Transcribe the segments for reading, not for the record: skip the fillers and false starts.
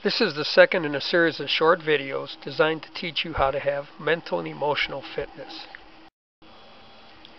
This is the second in a series of short videos designed to teach you how to have mental and emotional fitness.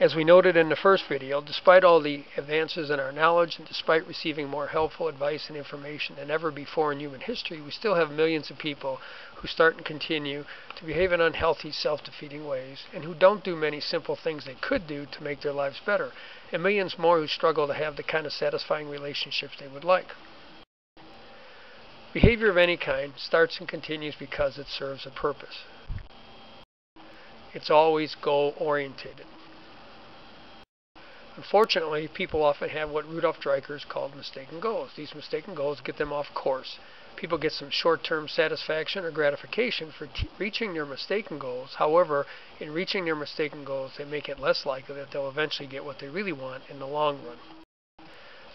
As we noted in the first video, despite all the advances in our knowledge and despite receiving more helpful advice and information than ever before in human history, we still have millions of people who start and continue to behave in unhealthy, self-defeating ways and who don't do many simple things they could do to make their lives better, and millions more who struggle to have the kind of satisfying relationships they would like. Behavior of any kind starts and continues because it serves a purpose. It's always goal-oriented. Unfortunately, people often have what Rudolf Dreikurs called mistaken goals. These mistaken goals get them off course. People get some short-term satisfaction or gratification for reaching their mistaken goals. However, in reaching their mistaken goals, they make it less likely that they'll eventually get what they really want in the long run.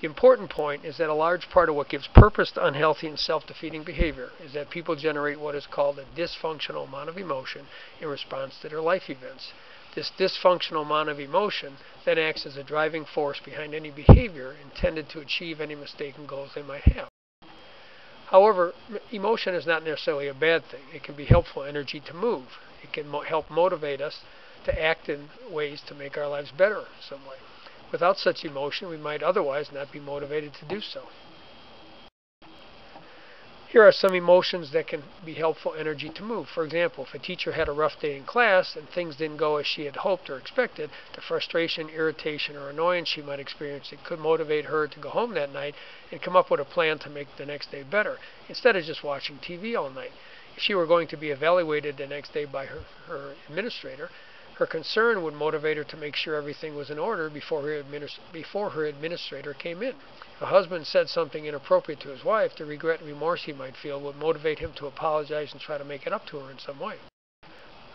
The important point is that a large part of what gives purpose to unhealthy and self-defeating behavior is that people generate what is called a dysfunctional amount of emotion in response to their life events. This dysfunctional amount of emotion then acts as a driving force behind any behavior intended to achieve any mistaken goals they might have. However, emotion is not necessarily a bad thing. It can be helpful energy to move. It can help motivate us to act in ways to make our lives better in some way. Without such emotion, we might otherwise not be motivated to do so. Here are some emotions that can be helpful energy to move. For example, if a teacher had a rough day in class and things didn't go as she had hoped or expected, the frustration, irritation, or annoyance she might experience, it could motivate her to go home that night and come up with a plan to make the next day better, instead of just watching TV all night. If she were going to be evaluated the next day by her administrator, her concern would motivate her to make sure everything was in order before her administrator came in. If a husband said something inappropriate to his wife, the regret and remorse he might feel would motivate him to apologize and try to make it up to her in some way.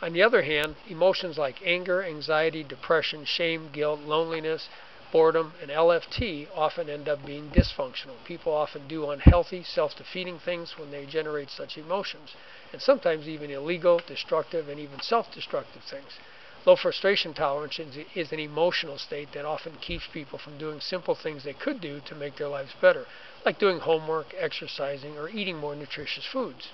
On the other hand, emotions like anger, anxiety, depression, shame, guilt, loneliness, boredom, and LFT often end up being dysfunctional. People often do unhealthy, self-defeating things when they generate such emotions, and sometimes even illegal, destructive, and even self-destructive things. Low frustration tolerance is an emotional state that often keeps people from doing simple things they could do to make their lives better, like doing homework, exercising, or eating more nutritious foods.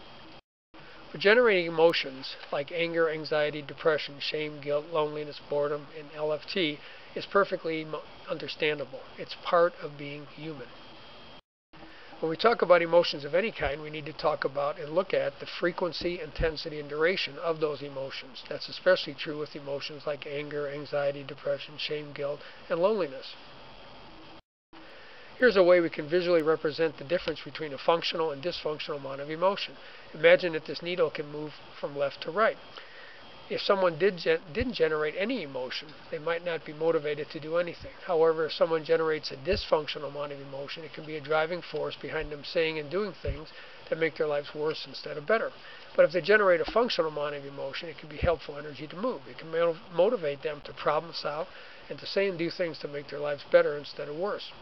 But generating emotions like anger, anxiety, depression, shame, guilt, loneliness, boredom, and LFT is perfectly understandable. It's part of being human. When we talk about emotions of any kind, we need to talk about and look at the frequency, intensity, and duration of those emotions. That's especially true with emotions like anger, anxiety, depression, shame, guilt, and loneliness. Here's a way we can visually represent the difference between a functional and dysfunctional amount of emotion. Imagine that this needle can move from left to right. If someone didn't generate any emotion, they might not be motivated to do anything. However, if someone generates a dysfunctional amount of emotion, it can be a driving force behind them saying and doing things that make their lives worse instead of better. But if they generate a functional amount of emotion, it can be helpful energy to move. It can motivate them to problem solve and to say and do things to make their lives better instead of worse.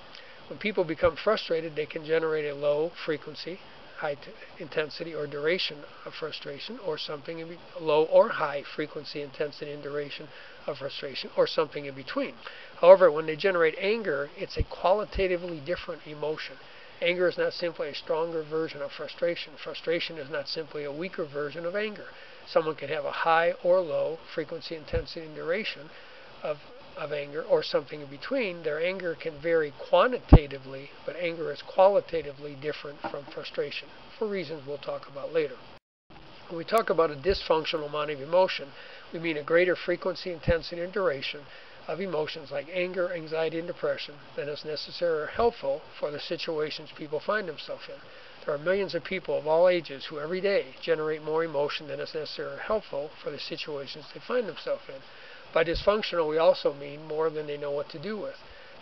When people become frustrated, they can generate a low frequency, high intensity, or duration of frustration, or something in low or high frequency, intensity, and duration of frustration, or something in between. However, when they generate anger, it's a qualitatively different emotion. Anger is not simply a stronger version of frustration. Frustration is not simply a weaker version of anger. Someone can have a high or low frequency, intensity, and duration of anger, or something in between. Their anger can vary quantitatively, but anger is qualitatively different from frustration, for reasons we'll talk about later. When we talk about a dysfunctional amount of emotion, we mean a greater frequency, intensity, and duration of emotions like anger, anxiety, and depression than is necessary or helpful for the situations people find themselves in. There are millions of people of all ages who every day generate more emotion than is necessary or helpful for the situations they find themselves in. By dysfunctional, we also mean more than they know what to do with.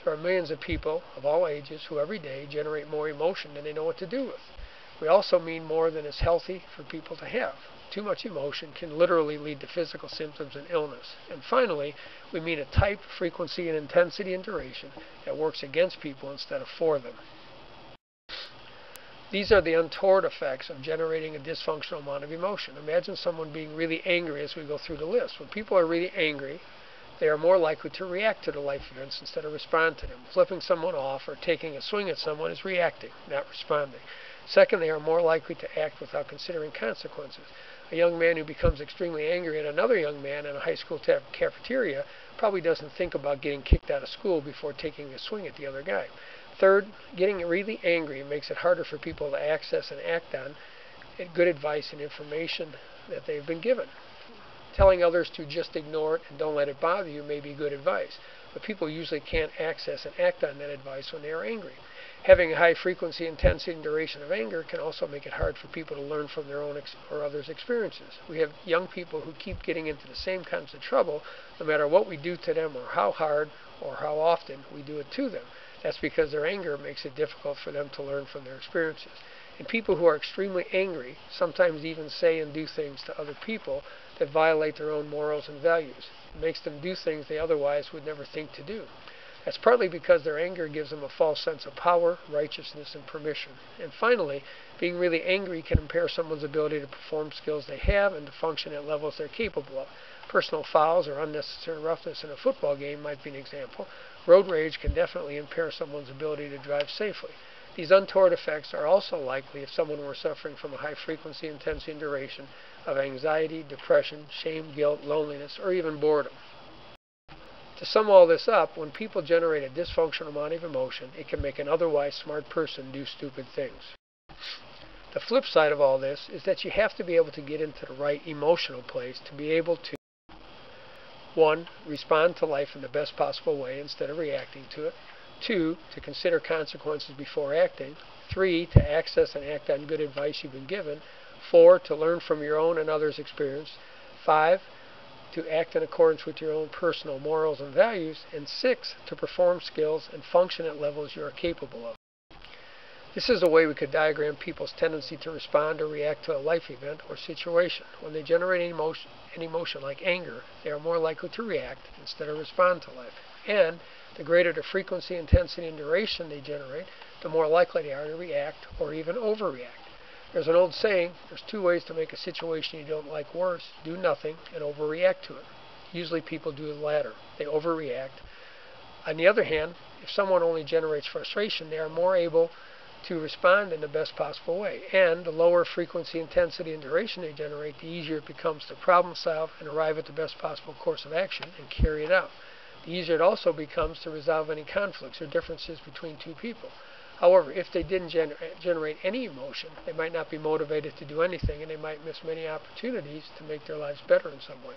There are millions of people of all ages who every day generate more emotion than they know what to do with. We also mean more than is healthy for people to have. Too much emotion can literally lead to physical symptoms and illness. And finally, we mean a type, frequency, and intensity and duration that works against people instead of for them. These are the untoward effects of generating a dysfunctional amount of emotion. Imagine someone being really angry as we go through the list. When people are really angry, they are more likely to react to the life events instead of respond to them. Flipping someone off or taking a swing at someone is reacting, not responding. Second, they are more likely to act without considering consequences. A young man who becomes extremely angry at another young man in a high school cafeteria probably doesn't think about getting kicked out of school before taking a swing at the other guy. Third, getting really angry makes it harder for people to access and act on good advice and information that they've been given. Telling others to just ignore it and don't let it bother you may be good advice, but people usually can't access and act on that advice when they are angry. Having a high frequency, intensity, and duration of anger can also make it hard for people to learn from their own or others' experiences. We have young people who keep getting into the same kinds of trouble no matter what we do to them or how hard or how often we do it to them. That's because their anger makes it difficult for them to learn from their experiences. And people who are extremely angry sometimes even say and do things to other people that violate their own morals and values. It makes them do things they otherwise would never think to do. That's partly because their anger gives them a false sense of power, righteousness, and permission. And finally, being really angry can impair someone's ability to perform skills they have and to function at levels they're capable of. Personal fouls or unnecessary roughness in a football game might be an example. Road rage can definitely impair someone's ability to drive safely. These untoward effects are also likely if someone were suffering from a high frequency, intensity, and duration of anxiety, depression, shame, guilt, loneliness, or even boredom. To sum all this up, when people generate a dysfunctional amount of emotion, it can make an otherwise smart person do stupid things. The flip side of all this is that you have to be able to get into the right emotional place to be able to 1. Respond to life in the best possible way instead of reacting to it. 2. To consider consequences before acting. 3. To access and act on good advice you've been given. 4. To learn from your own and others' experience. 5. To act in accordance with your own personal morals and values. And 6. To perform skills and function at levels you are capable of. This is a way we could diagram people's tendency to respond or react to a life event or situation. When they generate an emotion like anger, they are more likely to react instead of respond to life. And the greater the frequency, intensity, and duration they generate, the more likely they are to react or even overreact. There's an old saying, there's 2 ways to make a situation you don't like worse: do nothing and overreact to it. Usually people do the latter. They overreact. On the other hand, if someone only generates frustration, they are more able to respond in the best possible way. And the lower frequency, intensity, and duration they generate, the easier it becomes to problem solve and arrive at the best possible course of action and carry it out. The easier it also becomes to resolve any conflicts or differences between 2 people. However, if they didn't generate any emotion, they might not be motivated to do anything, and they might miss many opportunities to make their lives better in some way.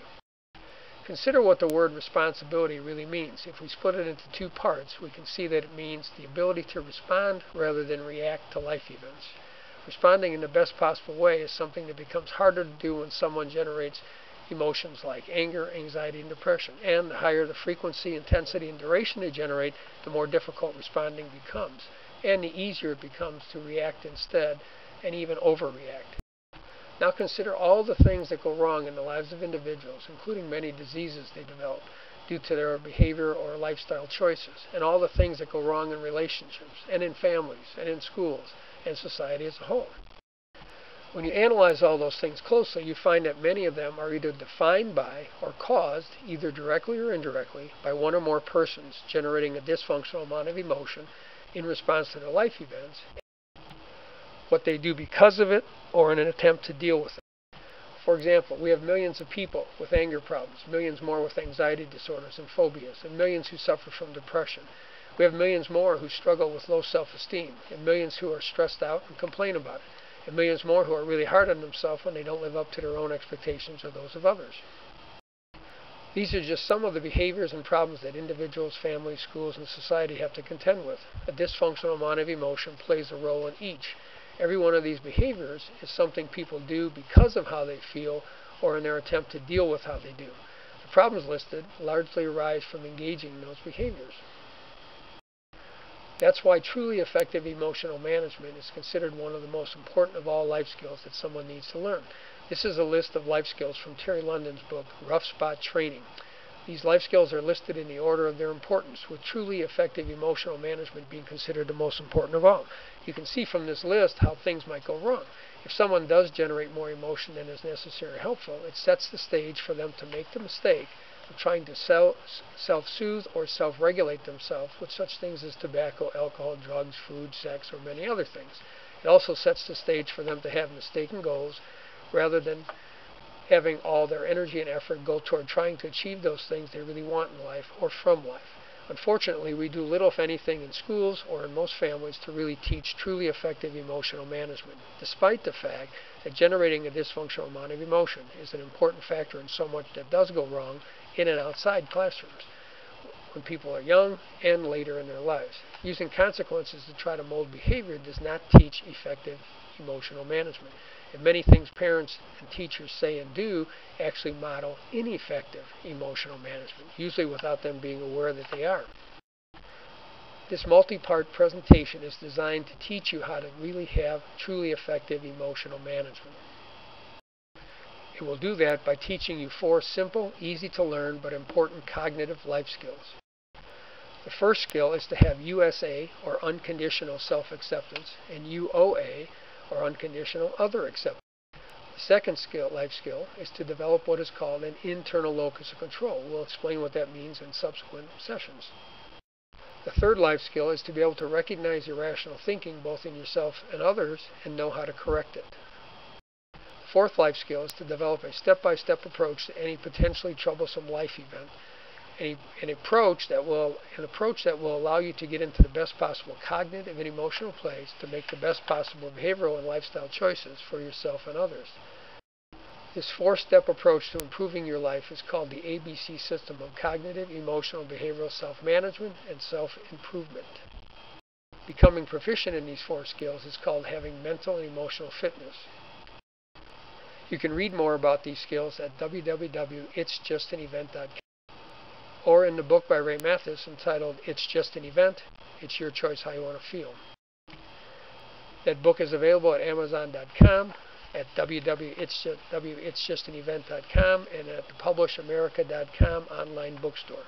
Consider what the word responsibility really means. If we split it into 2 parts, we can see that it means the ability to respond rather than react to life events. Responding in the best possible way is something that becomes harder to do when someone generates emotions like anger, anxiety, and depression. And the higher the frequency, intensity, and duration they generate, the more difficult responding becomes. And the easier it becomes to react instead and even overreact. Now consider all the things that go wrong in the lives of individuals, including many diseases they develop due to their behavior or lifestyle choices, and all the things that go wrong in relationships, and in families, and in schools, and society as a whole. When you analyze all those things closely, you find that many of them are either defined by or caused, either directly or indirectly, by one or more persons generating a dysfunctional amount of emotion in response to their life events, what they do because of it, or in an attempt to deal with it. For example, we have millions of people with anger problems, millions more with anxiety disorders and phobias, and millions who suffer from depression. We have millions more who struggle with low self-esteem, and millions who are stressed out and complain about it, and millions more who are really hard on themselves when they don't live up to their own expectations or those of others. These are just some of the behaviors and problems that individuals, families, schools, and society have to contend with. A dysfunctional amount of emotion plays a role in each. Every one of these behaviors is something people do because of how they feel or in their attempt to deal with how they do. The problems listed largely arise from engaging in those behaviors. That's why truly effective emotional management is considered one of the most important of all life skills that someone needs to learn. This is a list of life skills from Terry London's book, Rough Spot Training. These life skills are listed in the order of their importance, with truly effective emotional management being considered the most important of all. You can see from this list how things might go wrong. If someone does generate more emotion than is necessary or helpful, it sets the stage for them to make the mistake of trying to self-soothe or self-regulate themselves with such things as tobacco, alcohol, drugs, food, sex, or many other things. It also sets the stage for them to have mistaken goals rather than having all their energy and effort go toward trying to achieve those things they really want in life or from life. Unfortunately, we do little, if anything, in schools or in most families to really teach truly effective emotional management, despite the fact that generating a dysfunctional amount of emotion is an important factor in so much that does go wrong in and outside classrooms when people are young and later in their lives. Using consequences to try to mold behavior does not teach effective emotional management. And many things parents and teachers say and do actually model ineffective emotional management, usually without them being aware that they are. This multi-part presentation is designed to teach you how to really have truly effective emotional management. It will do that by teaching you 4 simple, easy to learn, but important cognitive life skills. The first skill is to have USA, or unconditional self-acceptance, and UOA, or unconditional other acceptance. The second life skill is to develop what is called an internal locus of control. We'll explain what that means in subsequent sessions. The third life skill is to be able to recognize irrational thinking both in yourself and others and know how to correct it. The fourth life skill is to develop a step-by-step approach to any potentially troublesome life event. An approach that will allow you to get into the best possible cognitive and emotional place to make the best possible behavioral and lifestyle choices for yourself and others. This 4-step approach to improving your life is called the ABC system of cognitive, emotional, behavioral self-management and self-improvement. Becoming proficient in these 4 skills is called having mental and emotional fitness. You can read more about these skills at www.itsjustanevent.com. or in the book by Ray Mathis entitled It's Just an Event, It's Your Choice How You Want to Feel. That book is available at Amazon.com, at www.itsjustanevent.com, and at the publishamerica.com online bookstore.